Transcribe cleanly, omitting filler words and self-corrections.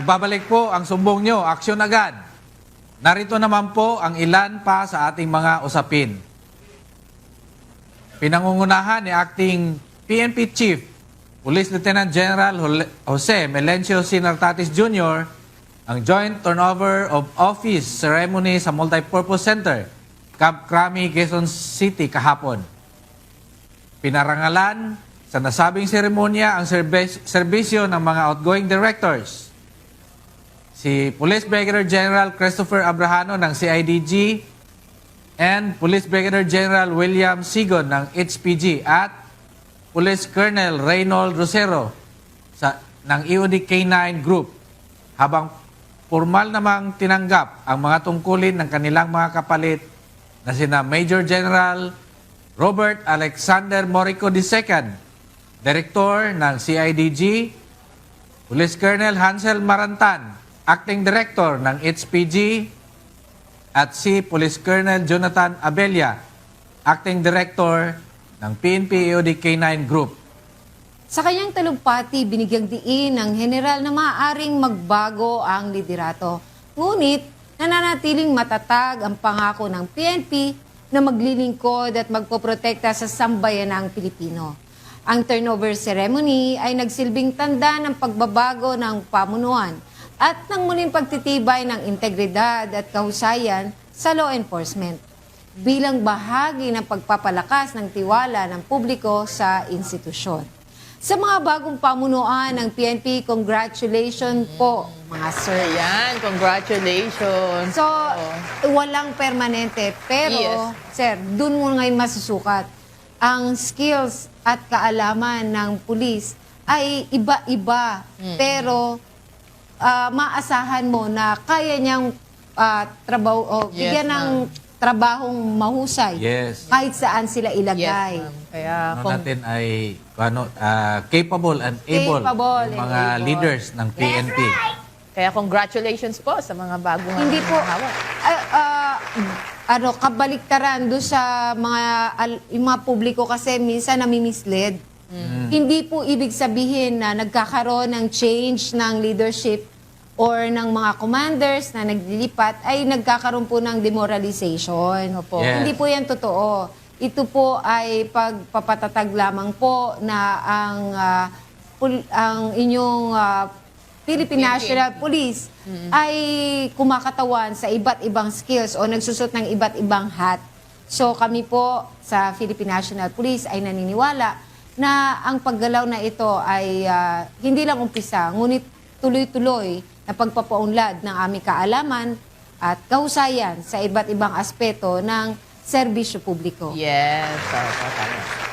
Nagbabalik po ang sumbong nyo, aksyon agad. Narito naman po ang ilan pa sa ating mga usapin. Pinangungunahan ni Acting PNP Chief, Police Lieutenant General Jose Melencio Sinartatis Jr., ang joint turnover of office ceremony sa Multipurpose Center, Camp Crami, Quezon City kahapon. Pinarangalan sa nasabing seremonya ang serbisyo ng mga outgoing directors. Si Police Brigadier General Christopher Abrahano ng CIDG and Police Brigadier General William Sigon ng HPG at Police Colonel Reynold Rosero ng EOD K9 Group, habang formal namang tinanggap ang mga tungkulin ng kanilang mga kapalit na sina Major General Robert Alexander Morico II, Director ng CIDG, Police Colonel Hansel Marantan, Acting Director ng HPG, at si Police Colonel Jonathan Abella, Acting Director ng PNP EOD K9 Group. Sa kanyang talumpati, binigyang diin ng general na maaaring magbago ang liderato. Ngunit, nananatiling matatag ang pangako ng PNP na maglilingkod at magpoprotekta sa sambayanang Pilipino. Ang turnover ceremony ay nagsilbing tanda ng pagbabago ng pamunuan at ng muling pagtitibay ng integridad at kahusayan sa law enforcement bilang bahagi ng pagpapalakas ng tiwala ng publiko sa institusyon. Sa mga bagong pamunuan ng PNP, congratulations po, mga sir. Ayan, congratulations. So, walang permanente. Pero, Yes. sir, dun mo ngayon masusukat. Ang skills at kaalaman ng pulis ay iba-iba. Pero, maasahan mo na kaya niyang bigyan ng trabahong mahusay. Yes. Kahit saan sila ilagay. Yes, ma'am. Kaya Natin ay capable and able Capable yung and mga able. leaders ng PNP. Kaya congratulations po sa mga bagong Hindi po, hawak. kabaliktaran doon sa yung mga publiko kasi minsan nami-mislead. Hindi po ibig sabihin na nagkakaroon ng change ng leadership or ng mga commanders na naglilipat ay nagkakaroon po ng demoralization. Opo. Yes. Hindi po yan totoo. Ito po ay pagpapatatag lamang po na ang inyong Philippine National Police ay kumakatawan sa iba't ibang skills o nagsusot ng iba't ibang hat. So kami po sa Philippine National Police ay naniniwala na ang paggalaw na ito ay hindi lang umpisa, ngunit tuloy-tuloy na pagpapaunlad ng aming kaalaman at kahusayan sa iba't ibang aspeto ng serbisyo publiko. Yes. Tama.